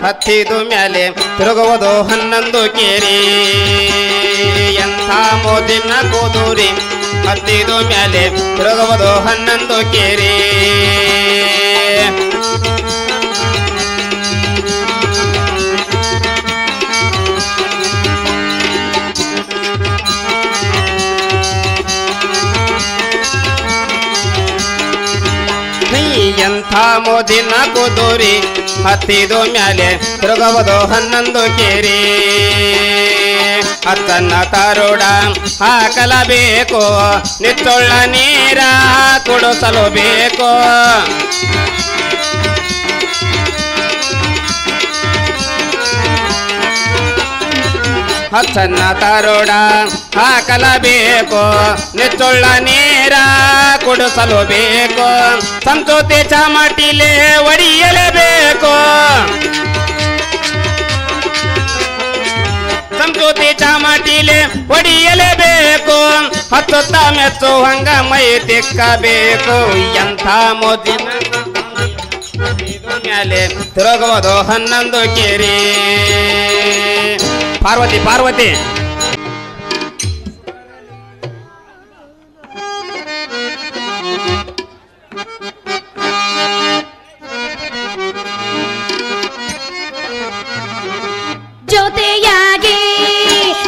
ಹತ್ತಿದು ಮ್ಯಾಲೆ ತಿರುಗುವುದು 11 ಕೇರಿ ಎಂಥ ಮೋದಿನ ಕೂದೂರಿ ಹತ್ತಿದು ಮ್ಯಾಲೆ ತಿರುಗುವುದು 11 ಕೇರಿ ಎಂಥ ಮೋದಿನ ಕೂದೂರಿ ಹತ್ತಿದು ಮ್ಯಾಲೆ ತಿರುಗುವುದು 11 ಕೇರಿ ಹತ್ತನ್ನ ತಾರೋಡ ಹಾಕಲಬೇಕು ನಿತ್ತೊಳ್ಳ ನೀರ ಕುಡಿಸಲು ಬೇಕು ಹತ್ತನ್ನ ತಾರೋಡ ಹಾಕಲಬೇಕು ನಿತ್ತೊಳ್ಳ ನೀರ ಕುಡಿಸಲು ಬೇಕು ಸಂತೋತಿ ಚಾಮಟಿಲೆ ಒಡೆಯಲೇಬೇಕು ಸಂತೋತಿ ಚಾಮಟಿಲೆ ಒಡೆಯಲೇಬೇಕು ಹತ್ತುತ್ತ ಮೆಚ್ಚುವಂಗ ಮೈ ತಿಕ್ಕಬೇಕು ಎಂಥ ಮೋದಿನ ಮ್ಯಾಲೆ ತಿರುಗುವುದು 11 ಕೇರಿ ಪಾರ್ವತಿ ಪಾರ್ವತಿ ಜೊತೆಯಾಗಿ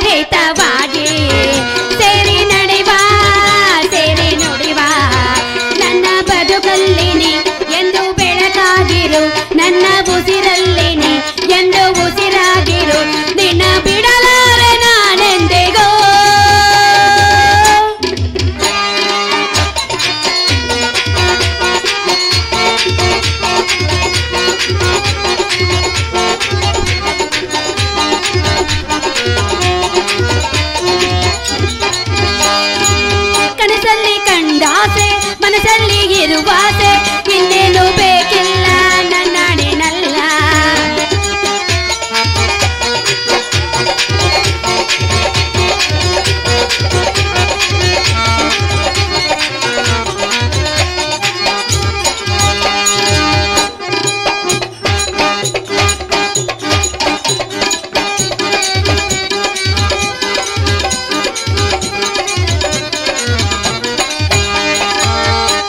ಹಿತವಾಗಿ ಸೇರಿ ನಡೆವ ಸೇರಿ ನುಡಿವ ನನ್ನ ಬದುಕಲ್ಲಿನಿ ಎಂದು ಬೆಳಕಾಗಿರು ನನ್ನ ಉಸಿರಲ್ಲಿನಿ ಎಂದು ಉಸಿರಾಗಿರು ದಿನ ಬಿಡಲಾರೆ ನಾನೆಂದಿಗೋ ಕನಸಲ್ಲಿ ಕಂಡಾಸೆ ಮನಸ್ಸಲ್ಲಿ ಇರುವಾಸೆ ಇನ್ನೇನು ಬೇಕಿಲ್ಲ ನನ್ನಡಿನಲ್ಲ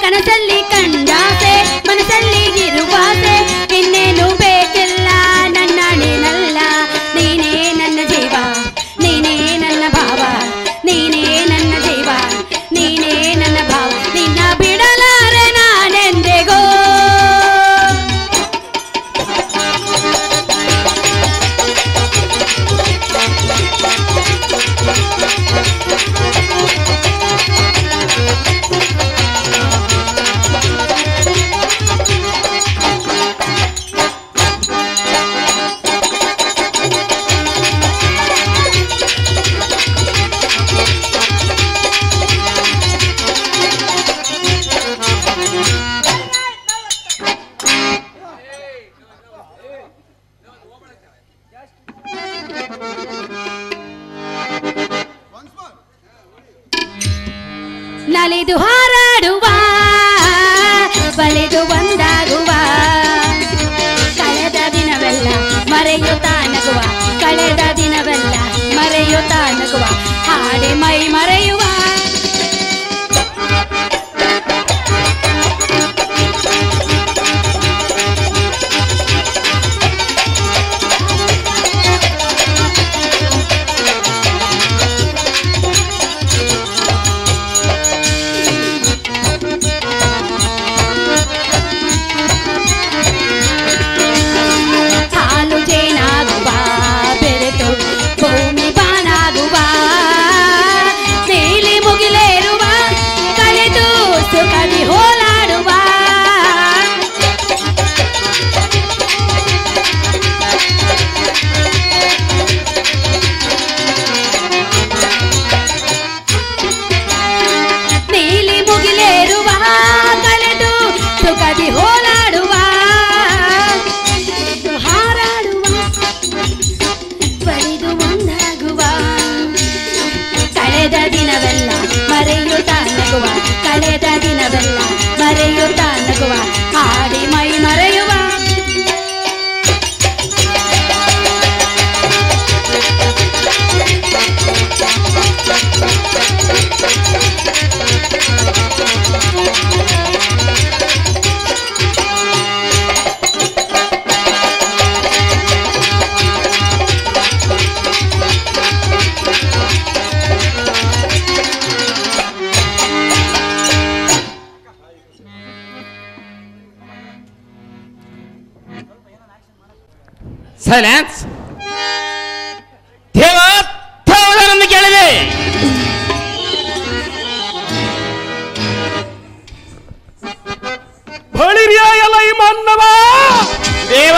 ಕನಸಲ್ಲಿ ಕಂಡಾಸೆ ಮನಸ್ಸಲ್ಲಿ ಸೈಲೆನ್ಸ್. ದೇವರನ್ನು ಕೇಳಿದೆ. ದೇವ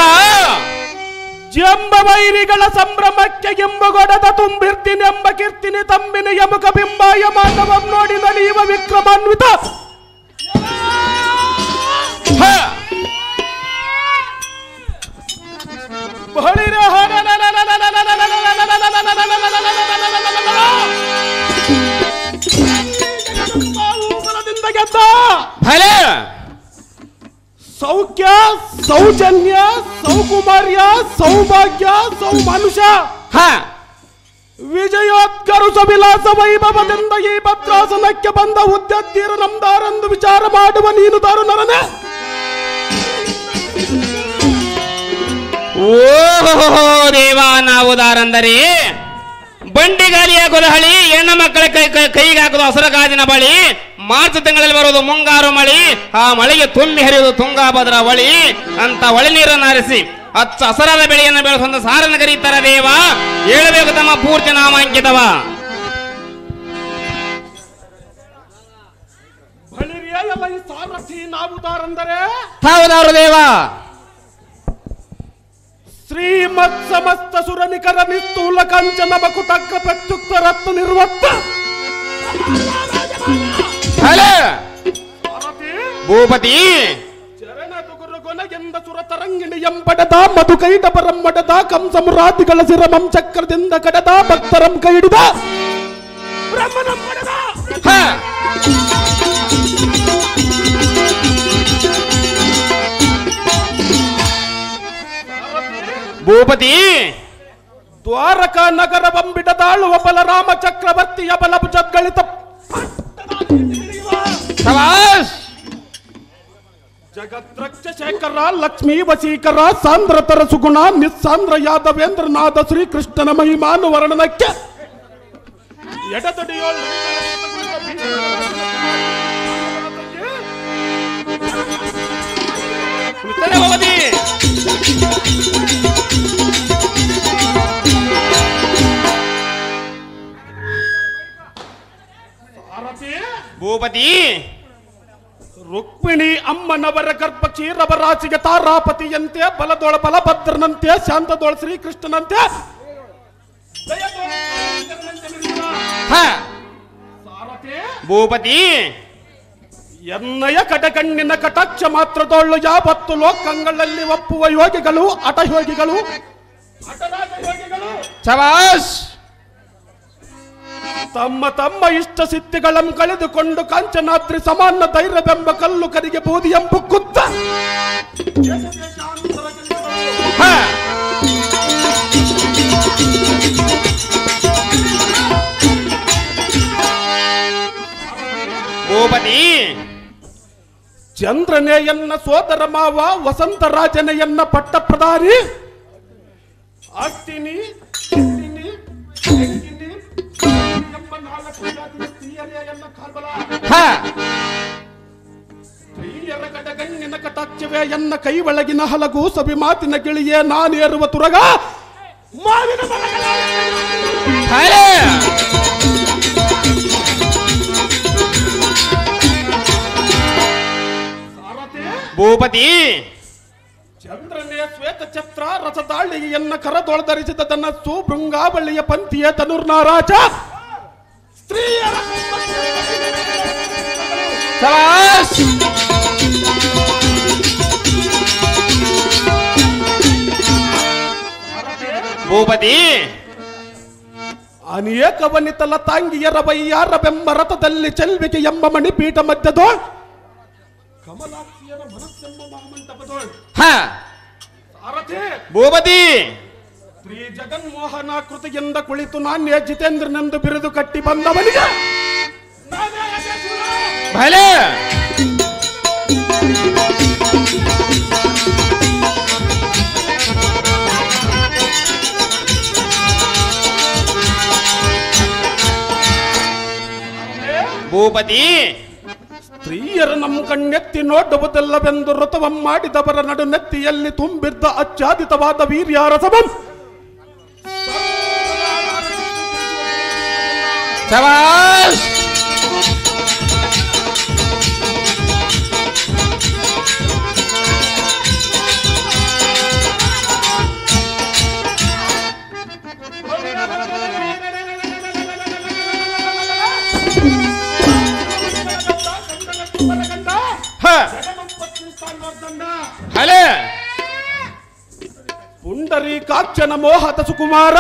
ಜಂಬ ವೈರಿಗಳ ಸಂಭ್ರಮಕ್ಕೆ ಎಂಬುಗೊಡದ ತುಂಬಿರ್ತಿನೆಂಬ ಕೀರ್ತಿನಿ ತಂಬಿನ ಯಮುಕ ಬಿಂಬಾಯ ಮಾನವಂ ನೋಡಿ ನಲಿಯುವ ವಿಕ್ರಮಾನ್ವಿತ ಗೆದ್ದ ಸೌಖ್ಯ ಸೌಜನ್ಯ ಸೌಕುಮಾರ್ಯ ಸೌಭಾಗ್ಯ ಸೌಮನುಷ್ಯ ವಿಜಯೋತ್ಕರು ಸವಿಲಾಸ ವೈಭವದಿಂದ ಈ ಭದ್ರಾಸನಕ್ಕೆ ಬಂದ ಉದ್ಯತ್ತೀರ ನಮ್ದಾರೆಂದು ವಿಚಾರ ಮಾಡುವ ನೀನು ದಾರು ನರನೆ. ಓಹೋ ದೇವ, ನಾವು ದಾರಂದರೆ ಬಂಡಿಗಾಲಿಯ ಗೊಲಹಳಿ, ಹೆಣ್ಣು ಮಕ್ಕಳ ಕೈಗೆ ಹಾಕುವುದು ಹಸರ ಗಾಜಿನ ಬಳಿ, ಮಾರ್ಚ್ ತಿಂಗಳಲ್ಲಿ ಬರುವುದು ಮುಂಗಾರು ಮಳಿ, ಆ ಮಳೆಗೆ ತುಂಬಿ ಹರಿಯುವುದು ತುಂಗಾಭದ್ರಾ ಹೊಳಿ ಅಂತ ಹೊಳೆ ನೀರನ್ನು ಹರಿಸಿ ಹಚ್ಚ ಹಸರಾದ ಬೆಳೆಯನ್ನು ಬೆಳೆಸುವಂತ ಸಾರನ್ನು ಕರೀತಾರ ದೇವ. ಹೇಳಬೇಕು ತಮ್ಮ ಪೂರ್ತಿ ನಾಮಾಂಕಿತವ. ಹೌದಾರು ದೇವ. ಶ್ರೀಮತ್ ಸಮಸ್ತ ಸುರನಿಕರ ನಿಸ್ತೂಲ ಕಂಚನ ಮಕುತಕ್ಕ ಪ್ರತ್ಯುಕ್ತ ರತ್ನ ನಿರ್ವತ್ತ ಭೂಪತಿ ಚರಣ ತುಗುರು ಗೊನಗೆಂದ ಸುರತರಂಗಿಣಿ ಎಂಬಡದ ಮಧು ಕೈಟ ಪರಂಬಡದ ಕಂಸಮುರಾದಿಗಳ ಸಿರಮಂ ಚಕ್ರದಿಂದ ಕಡದ ಭಕ್ತರಂ ಕೈಡಿದ ಬ್ರಹ್ಮನಂ ಪಡೆದ ಭೂಪತಿ ದ್ವಾರಕಾ ನಗರ ಬಂಬಿಡದಾಳುವ ಬಲರಾಮ ಚಕ್ರವರ್ತಿಯ ಬಲಭುಜಗಳಿತ ಜಗದ್ರಕ್ಷ ಶೇಖರ ಲಕ್ಷ್ಮೀ ವಶೀಕರ ಸಾಂದ್ರತರ ಸುಗುಣ ನಿಸ್ಸಾಂದ್ರ ಯಾದವೇಂದ್ರನಾದ ಶ್ರೀಕೃಷ್ಣನ ಮಹಿಮಾನು ವರ್ಣನಕ್ಕೆ ಎಡತಡಿಯೋಳು ಭೂಪತಿ ರುಕ್ಮಿಣಿ ಅಮ್ಮನವರ ಗರ್ಭ ಕ್ಷೀರವರಾಶಿಗೆ ತಾರಾಪತಿಯಂತೆ ಬಲದೊಳ ಬಲಭದ್ರನಂತೆ ಶಾಂತದೊಳ ಶ್ರೀಕೃಷ್ಣನಂತೆ ಭೂಪತಿ ಎನ್ನಯ ಕಟಕಣ್ಣಿನ ಕಟಾಕ್ಷ ಮಾತ್ರದೊಳ್ಳು ಯಾವತ್ತು ಲೋಕಗಳಲ್ಲಿ ಒಪ್ಪುವ ಯೋಗಿಗಳು ಹಠಯೋಗಿಗಳು ಶಬಾಷ್. ತಮ್ಮ ತಮ್ಮ ಇಷ್ಟ ಸಿದ್ಧಿಗಳನ್ನು ಕಳೆದುಕೊಂಡು ಕಾಂಚನಾದ್ರಿ ಸಮಾನ ಧೈರ್ಯವೆಂಬ ಕಲ್ಲು ಕರಿಗೆ ಬೂದಿ ಎಂಬ ಕುತ್ತ ಭೂಪತಿ ಚಂದ್ರನೆಯನ್ನ ಸೋದರ ಮಾವ ವಸಂತರಾಜನೆಯನ್ನ ಪಟ್ಟ ಪ್ರಧಾನಿ ಅಸ್ತಿನಿ ಸ್ತ್ರೀಯರ ಕಟಗಣ್ಣಿನ ಕಟಾಕ್ಷವೇ ಎನ್ನ ಕೈ ಒಳಗಿನ ಹಲಗು ಸಭಿ ಮಾತಿನ ಗಿಳಿಯೇ ನಾನೇರುವ ತುರಗ ಮಾವಿನ ಭೂಪತಿ ಚಂದ್ರನೇ ಶ್ವೇತ ಛತ್ರ ರಸದಾಳಿಗೆಯನ್ನ ಕರದೊಳಧರಿಸಿದ ತನ್ನಸ್ಸು ಭೃಂಗಾವಳಿಯ ಪಂಥಿಯ ತನುರ್ನಾರಾಜ ಸ್ತ್ರೀಯರ ಭೂಪತಿ ಅನೇಕ ವನಿತಲ ತಾಂಗಿಯರ ವೈಯಾರ ಬೆಂಬ ರಥದಲ್ಲಿ ಚೆಲ್ವಿಕೆ ಎಂಬ ಮಣಿಪೀಠ ಮಧ್ಯದೋ ಕಮಲಾಕ್ಷಿಯರ ಮನಸ್ಸೆಂಬ ಮಹಾಮಂಟಪದೋಳ್ ಭೂಪತಿ ಶ್ರೀ ಜಗನ್ಮೋಹನ ಕೃತಿಯಿಂದ ಕುಳಿತು ನಾಣ್ಯ ಜಿತೇಂದ್ರನೆಂದು ಬಿರುದು ಕಟ್ಟಿ ಬಂದವನಿಗೆ ಭಲೆ ಭೂಪತಿ ಸ್ತ್ರೀಯ ಹಿರಿಯರು ನಮ್ಮ ಕಣ್ಣೆತ್ತಿ ನೋಡುವುದಲ್ಲವೆಂದು ವ್ರತವಂ ಮಾಡಿದವರ ನಡು ನೆತ್ತಿಯಲ್ಲಿ ತುಂಬಿದ್ದ ಆಚ್ಛಾದಿತವಾದ ವೀರ್ಯಾರಸವಂ ಶಬಾಷ್. ಹಲೇ ಪುಂಡರೀಕಾಕ್ಷನ ಮೋಹದ ಸುಕುಮಾರ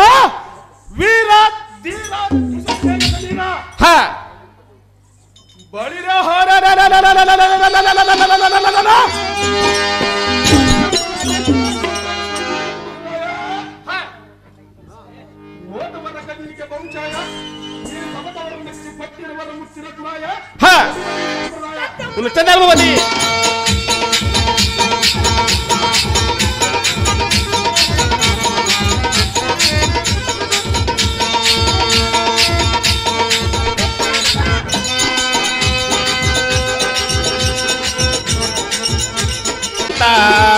ವೀರ ಧೀರ ಬಳಿರ ಓದುವರ ಕಣ್ಣಿಗೆ ಬಹುಚಾಯ ಮುಚ್ಚಿರ ಚಂದ್ರಮತಿ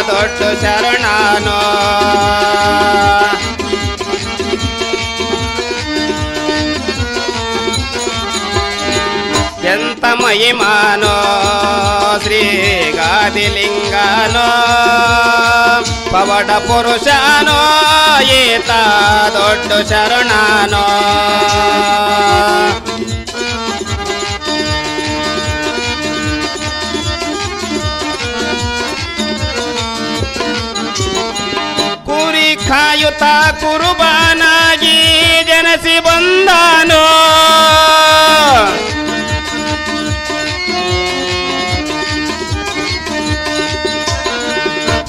ದೊಡ್ಡ ಶರಣಾನೋ ಎಂತ ಮಹಿಮಾನೋ ಶ್ರೀಗಾದಿಲಿಂಗನೋ ಪವಡ ಪುರುಷನೋ ಈತ ದೊಡ್ಡ ಶರಣಾನೋ ಕುರಿ ಕಾಯುತ್ತ ಕುರುಬಾನಾಗಿ ಜನಸಿ ಬಂದಾನೋ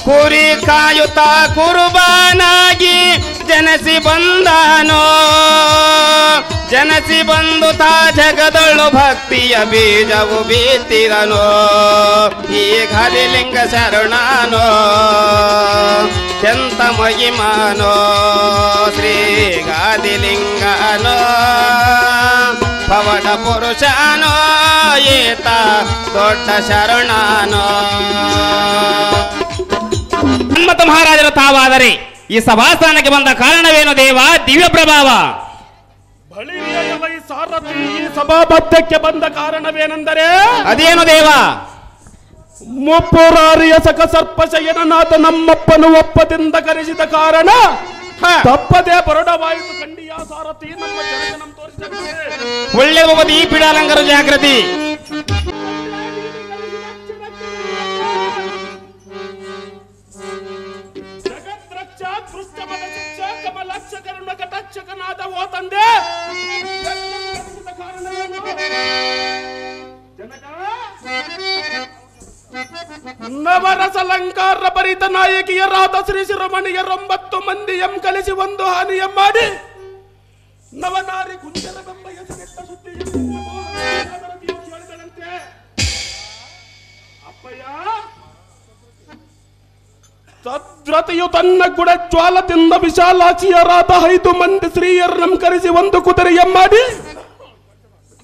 ಕುರಿ ಕಾಯುತ್ತ ಕುರುಬಾನಾಗಿ ಜನಸಿ ಬಂದಾನೋ ಜನಸಿ ಬಂದು ತಾ ಜಗದೊಳ್ಳು ಭಕ್ತಿಯ ಬೀಜವು ಬೀತಿರನೋ ಈ ಗಾದಿಲಿಂಗ ಶರಣಾನೋ ಎಂತ ಮಹಿಮಾನೋ ಶ್ರೀ ಗಾದಿಲಿಂಗನೋ ಪವಡ ಪುರುಷನೋ ಈತ ದೊಡ್ಡ ಶರಣಾನೋ. ಹನುಮಂತ ಮಹಾರಾಜರು ತಾವಾದರೆ ಈ ಸಭಾಸ್ಥಾನಕ್ಕೆ ಬಂದ ಕಾರಣವೇನು ದೇವ? ದಿವ್ಯ ಪ್ರಭಾವ. ಈ ಸಾರಥಿ ಈ ಸಭಾಬದ್ಧಕ್ಕೆ ಬಂದ ಕಾರಣವೇನೆಂದರೆ ಅದೇನು ದೇವ? ಮುಪ್ಪುರಾರಿಯ ಸಕ ಸರ್ಪಶಯನನಾದ ನಮ್ಮಪ್ಪನು ಒಪ್ಪದಿಂದ ಕರೆಸಿದ ಕಾರಣ ತಪ್ಪದೆ ಬರಡವಾಯಿತು ಕಂಡಿಯ ಸಾರಥಿ ನಮ್ಮ ಜನಕ್ಕೆ ನಮ್ಮ ತೋರಿಸಿದ ಒಳ್ಳೆ ಭಗವತಿ ಈ ಪೀಡಾಲಂಕರ ಜಾಗೃತಿ. ಜಗದ್ರಕ್ಷ ದೃಷ್ಟಮದ ಶಿಕ್ಷ ಕಮಲಕ್ಷ ಕರುಣ ಕಟಾಕ್ಷಕನಾದ ಓ ತಂದೆ ನವರಸಲಂಕಾರ ಭರಿತ ನಾಯಕಿಯರಾದ ಶ್ರೀ ಶಿರೋಮಣಿಯರೊಂಬತ್ತು ಮಂದಿಯಂ ಕಲಿಸಿ ಒಂದು ಹಾನಿಯಂ ಮಾಡಿ ನವನಾರಿ ಗುಂಜರವೆಂಬ ಹೆಸರೆತ್ತ ಸುದ್ದಿಯಂತೆ ಅಪ್ಪಯ್ಯ ತದ್ರತೆಯು ತನ್ನ ಗುಡ ಜ್ವಾಲದಿಂದ ವಿಶಾಲಾಚಿಯರಾದ 5 ಮಂದಿ ಸ್ತ್ರೀಯರನ್ನು ಕರೆಸಿ ಒಂದು ಕುದುರೆಯಂ ಮಾಡಿ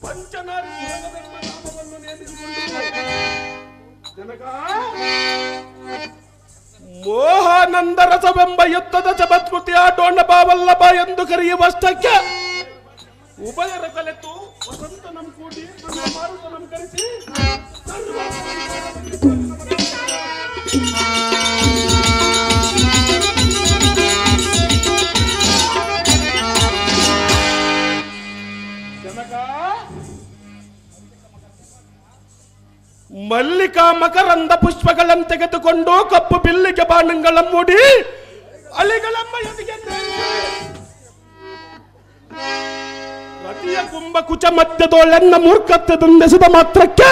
ಪಂಚನಾರಿ ನಾಮವನ್ನು ನೇಮಿಸಿಕೊಂಡು ಮೋಹಾನಂದರಸವೆಂಬ ಯುದ್ಧದ ಜಪತ್ಕೃತಿಯ ಡೋಂಡಬಾವಲ್ಲಭ ಎಂದು ಕರೆಯುವಷ್ಟಕ್ಕೆ ಉಭಯರ ಕಲೆತು ವಸಂತನಂ ಕೂಡಿ ಮಾರುತನಂ ಕರೆಸಿ ಮಲ್ಲಿಕಾ ಮಕರಂದ ಪುಷ್ಪಗಳನ್ನು ತೆಗೆದುಕೊಂಡು ಕಪ್ಪು ಬಿಲ್ಲಿಗೆ ಬಾಣಗಳ ಮೂಡಿ ಅಲಿಗಳಮ್ಮ ಎದಿಗೆ ರತಿಯ ಕುಂಭ ಕುಚ ಮಧ್ಯದೊಳೆನ್ನ ಮೂರ್ಖತ್ವದಿಂದೆಸೆದ ಮಾತ್ರಕ್ಕೆ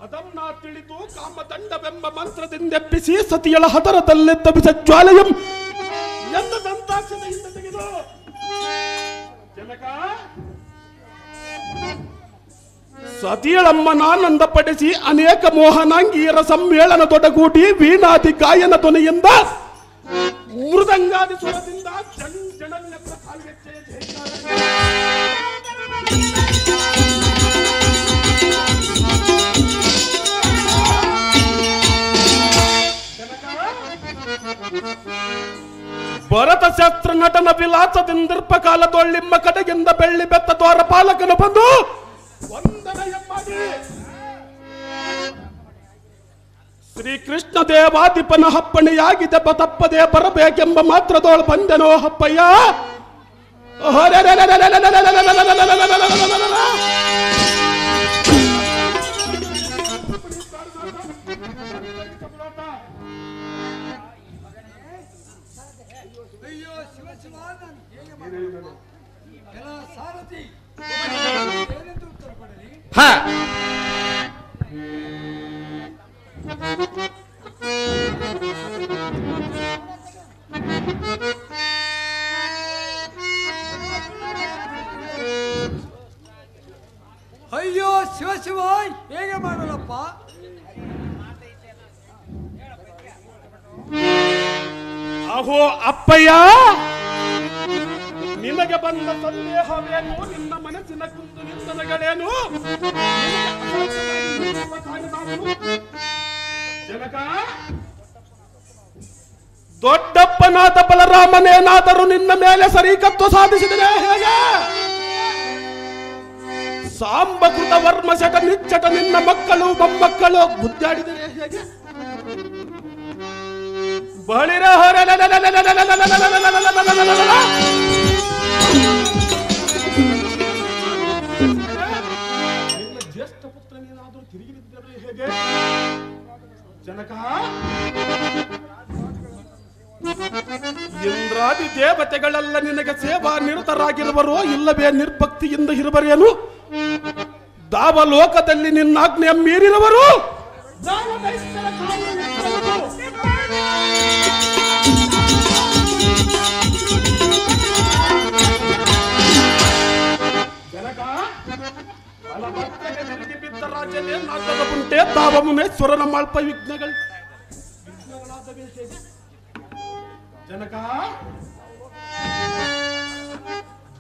ಅದನ್ನ ತಿಳಿದು ಕಾಮದಂಡವೆಂಬ ಮಂತ್ರದಿಂದೆಬ್ಬಿಸಿ ಸತಿಯಳ ಹದರದಲ್ಲೆದ್ದ ಬಿಸ ಜ್ವಾಲೆಯಂ ಎಂದ ದಂತಾಕ್ಷತೆಯಿಂದ ತೆಗೆದು ಜನಕ ಸತಿಯಳಮ್ಮನಾನಂದ ಪಡಿಸಿ ಅನೇಕ ಮೋಹನಾಂಗಿಯರ ಸಮ್ಮೇಳನದೊಡಗೂಡಿ ವೀಣಾದಿ ಗಾಯನ ಧ್ವನಿಯಿಂದ ಮೃದಂಗಾದಿ ಸ್ವರದಿಂದ ಜನ ಭರತ ಶಾಸ್ತ್ರ ನಟನ ವಿಲಾಸದಿಂದಿರ್ಪ ಕಾಲದೊಳ್ಳಿಮ್ಮ ಕಡೆಗಿಂದ ಬೆಳ್ಳಿ ಬೆತ್ತ ದ್ವಾರ ಪಾಲಕನು ಬಂದು ವಂದನೆಯಮ್ಮಾಗಿ ಶ್ರೀಕೃಷ್ಣ ದೇವಾಧಿಪನ ಹಪ್ಪಣೆಯಾಗಿದೆ ತಪ್ಪದೆ ಬರಬೇಕೆಂಬ ಮಾತ್ರದೋಳು ಬಂದೆನೋ ಹಪ್ಪಯ್ಯ. ಹಾ ಅಯ್ಯೋ ಶಿವ ಶಿವ ಹೇಗೆ ಮಾಡೋಣಪ್ಪ? ಅಹೋ ಅಪ್ಪಯ್ಯ, ನಿನಗೆ ಬಂದ ಸಂದೇಹವೇನು? ನಿನ್ನ ಮನಸ್ಸಿನ ಕುಂದು ನಿಂದನೆಗಳೇನು? ಜನಕ, ದೊಡ್ಡಪ್ಪನಾದ ಬಲರಾಮನೇನಾದರೂ ನಿನ್ನ ಮೇಲೆ ಸರಿಕತ್ವ ಸಾಧಿಸಿದರೆ ಹೇಗೆ? ಸಾಂಬಕೃತ ವರ್ಮಶಟ ನಿಚ್ಚಟ ನಿನ್ನ ಮಕ್ಕಳು ಮೊಮ್ಮಕ್ಕಳು ಗುದ್ದಾಡಿದರೆ ಹೇಗೆ? ಬಳಿರ ಜ್ಯೇಷ್ಠ ಪುತ್ರನೇನಾದರೂ ತಿರುಗಿದರೆ ಹೇಗೆ? ಜನಕ, ಇಂದ್ರಾದಿ ದೇವತೆಗಳೆಲ್ಲ ನಿನಗೆ ಸೇವಾ ನಿರತರಾಗಿರುವರೋ ಇಲ್ಲವೇ ನಿರ್ಭಕ್ತಿಯಿಂದ ಇರುವರೇನು? ದಾವಲೋಕದಲ್ಲಿ ನಿನ್ನಾಜ್ಞೆಯ ಮೀರಿರುವರು. ಜನಕ, ಬಲಭದ್ರಗೆ ಬಿದ್ದ ರಾಜ್ಯನೇ ನಾಟದ ಮುಂಟೆ ತಾವ ಮುನೇಶ್ವರನ ಮಲ್ಪ ವಿಘ್ನಗಳಾದವೇ ಹೇಗೆ? ಜನಕ,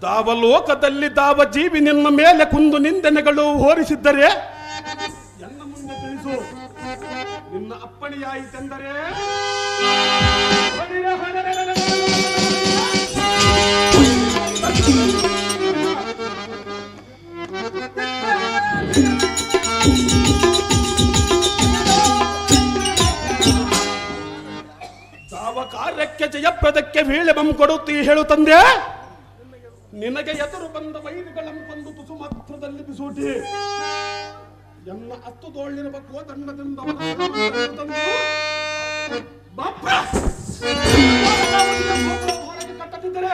ದಾವಲೋಕದಲ್ಲಿ ದಾವ ಜೀವಿ ನಿನ್ನ ಮೇಲೆ ಕುಂದು ನಿಂದನೆಗಳು ಹೋರಿಸಿದ್ದರೆ ಎನ್ನ ಮುಂದೆ ತಿಳಿಸು. ನಿನ್ನ ಅಪ್ಪಣೆಯಾಯಿತೆಂದರೆ ದಾವ ಕಾರ್ಯಕ್ಕೆ ಜಯಪ್ರದಕ್ಕೆ ವೀಳೆಬಂ ಕೊಡುತ್ತೀ ಹೇಳು ತಂದೆ. ನಿನಗೆ ಎದುರು ಬಂದ ವೈರಿಗಳನ್ನು ಕೊಂದು ತುಸು ಮಾತ್ರದಲ್ಲಿ ಬಿಸೂಟಿ ಎನ್ನ ಹತ್ತು ತೋಳಿರುವ ಕೋದಂಡದಿಂದ ಕಟ್ಟದಿದ್ದರೆ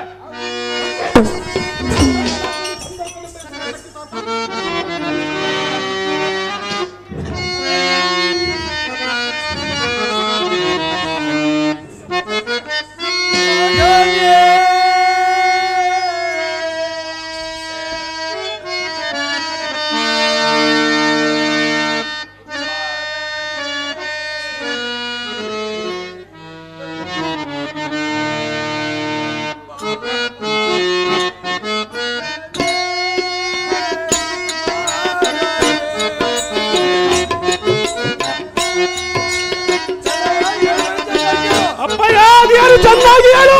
ಚೆನ್ನಾಗಿ ಹೇಳು.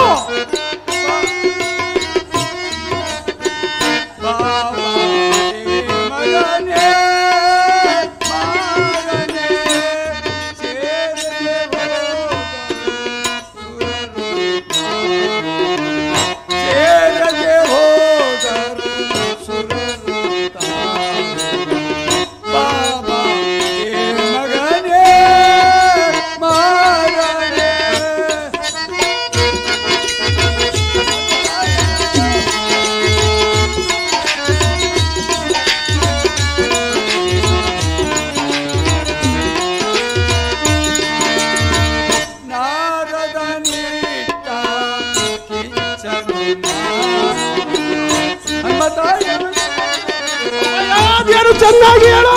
ಚೆನ್ನಾಗಿ ಹೇಳು.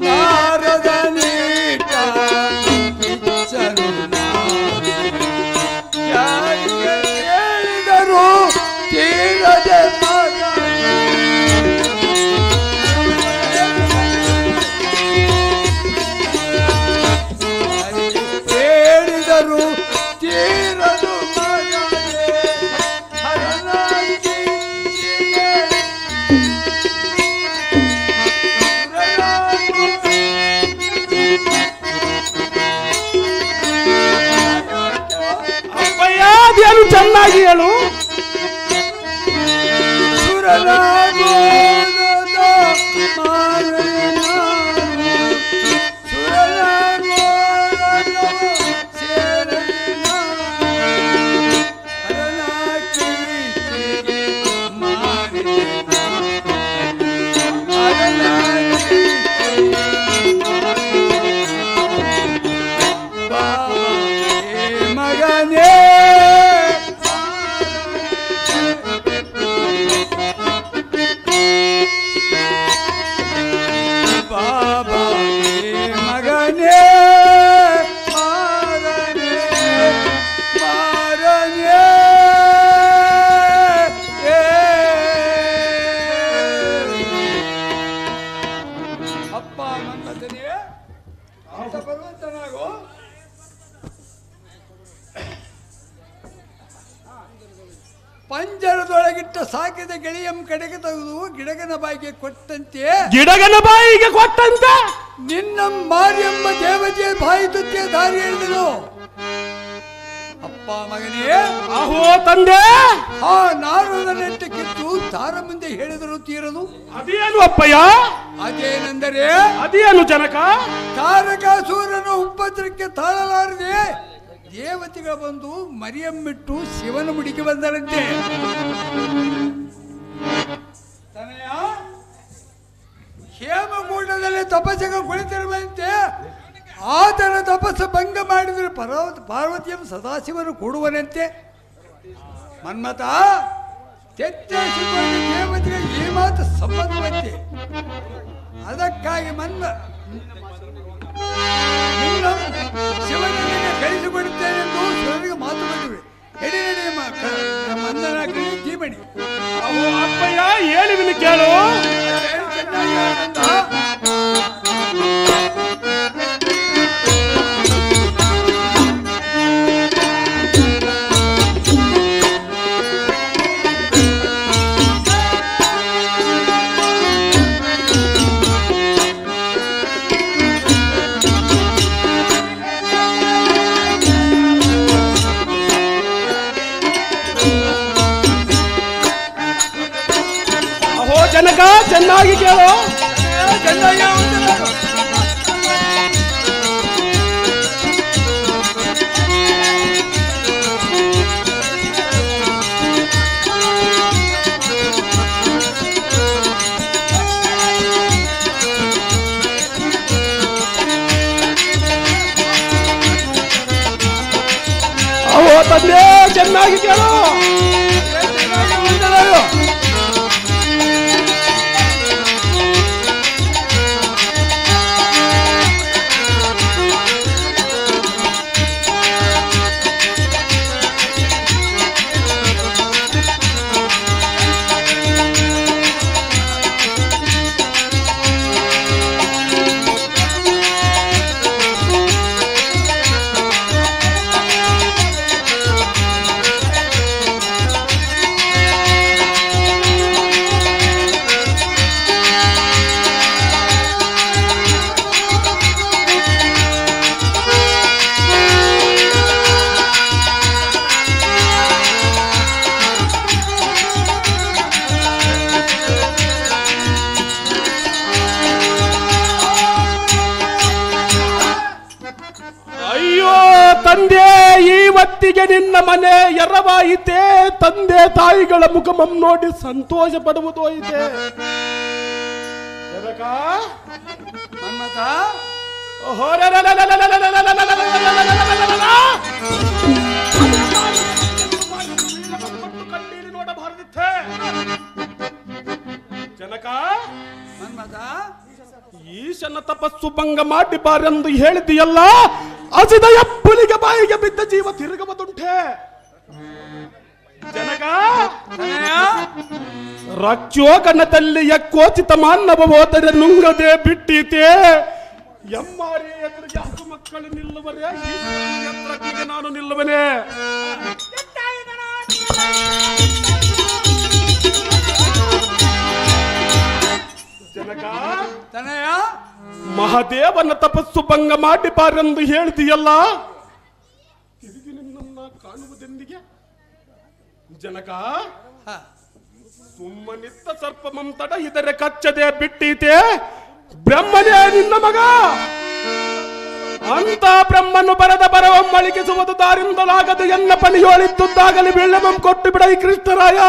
ನಾರದ ನೀಟ ಯಾರಿಗೆ ಹೇಳಿದರು ತೀರದೆ ಹೇಳಿದರು ತೀರದು ಚೆನ್ನಾಗಿ ಹೇಳು. ಪಂಜರದೊಳಗಿಟ್ಟ ಸಾಕಿದ ಗೆಳೆಯಂ ಕಡೆಗೆ ತೆಗೆದು ಗಿಡಗನ ಬಾಯಿಗೆ ಕೊಟ್ಟಂತೆ ನಿನ್ನ ಮಾರಿಯಮ್ಮ ದೇವತೆಯ ಬಾಯಿ ತುತ್ತಿಯ ದಾರಿ ಹೇಳಿದನು. ಅಪ್ಪ ಮಗನೇ, ಆಹೋ ತಂದೆ, ಆ ನಾರದ ನೆಟ್ಟ ಕಿತ್ತು ತಾರ ಮುಂದೆ ಹೇಳಿದರು ತೀರದು. ಅದೇನು ಅಪ್ಪಯ್ಯ? ಅದೇನೆಂದರೆ ಅದೇನು ಜನಕ? ತಾರಕಾಸುರನ ಉಪದ್ರಕ್ಕೆ ತಾಳಲಾರದೆ ದೇವತೆಗಳು ಬಂದು ಮರಿಯಮ್ಮಿಟ್ಟು ಶಿವನ ಮುಡಿಗೆ ಬಂದರಂತೆ. ಹೇಮಕೂಟದಲ್ಲಿ ತಪಸ್ಸಿಗೆ ಕುಳಿತಿರುವಂತೆ ಆತನ ತಪಸ್ಸು ಭಂಗ ಮಾಡಿದರೆ ಪಾರ್ವತಿಯನ್ನು ಸದಾಶಿವನು ಕೊಡುವನಂತೆ. ಮನ್ಮಥ ತೆತ್ತೇಸಿಕೊಂಡು ದೇವತೆಗೆ ಈ ಮಾತು ಸಂಬಂಧವಂತೆ. ಅದಕ್ಕಾಗಿ ಶಿವನಿಗೆ ಕಳಿಸಿಕೊಡುತ್ತೇನೆಂದು ಶಿವನಿಗೆ ಮಾತು ಬಂದಿವೆ. ಎಡಿ ನಡಿ ಮಂದನ ಜೀವಣಿ. ಅಪ್ಪಯ್ಯ ಹೇಳಿವಿನ ಕೇಳು. ಜನಕ ಚೆನ್ನಾಗಿ ಕೇಳು. ಚೆನ್ನಾಗಿ ಅವೋ ತಂದೆ ಚೆನ್ನಾಗಿ ಕೇಳು. ತಂದೆ, ಇವತ್ತಿಗೆ ನಿನ್ನ ಮನೆ ಎರವಾಯಿತೆ. ತಂದೆ ತಾಯಿಗಳ ಮುಖಮಂ ನೋಡಿ ಸಂತೋಷ ಪಡುವುದೋಯಿತೆ. ಮನ್ಮಥ ನೋಡಬಾರದಿತ್ತೆ ಜನಕ. ಮನ್ಮಥ ಈಶನ ತಪಸ್ಸು ಭಂಗ ಮಾಡಿ ಬಾರೆಂದು ಹೇಳಿದೆಯಲ್ಲ, ಹಸಿದ ಎಪ್ಪುಲಿಗೆ ಬಾಯಿಗೆ ಬಿದ್ದ ಜೀವ ತಿರುಗುವುದುಂಟೆ ಜನಕ. ರಕ್ಷೋಕನದಲ್ಲಿ ಯಕ್ಕೋಚಿತ ಮಾನವ ಹೋದರೆ ನುಂಗದೆ ಬಿಟ್ಟೀತೆ. ಎಮ್ಮಾರಿ ಎದುರಿಗೆ ಹಸು ಮಕ್ಕಳು ನಿಲ್ಲುವರೆ, ಎತ್ತರಕ್ಕೆ ನಾನು ನಿಲ್ಲುವನೆ. ಜನಕ, ಮಹಾದೇವನ ತಪಸ್ಸು ಭಂಗ ಮಾಡಿ ಬಾರೆಂದು ಹೇಳಿದೆಯಲ್ಲ, ತಿರುಗಿ ನಿನ್ನನ್ನ ಕಾಣುವುದೆಂದಿಗೆ ಜನಕ ಹಾ. ಸುಮ್ಮನಿತ್ತ ಸರ್ಪಮಂ ತಡ ಇದರ ಕಚ್ಚದೆ ಬಿಟ್ಟೀತೆ ಬ್ರಹ್ಮನೇ ನಿನ್ನ ಮಗ ಅಂತ ಬ್ರಹ್ಮನು ಬರದ ಬರವ ಮಳಿಗಿಸುವುದು ದಾರಿಂದಲಾಗದು ಎನ್ನ ಪಣಿಯೋಳಿದ್ದುದ್ದಾಗಲಿ ಬೆಳ್ಳಮಂ ಕೊಟ್ಟು ಬಿಡ ಈ ಕೃಷ್ಣರಾಯ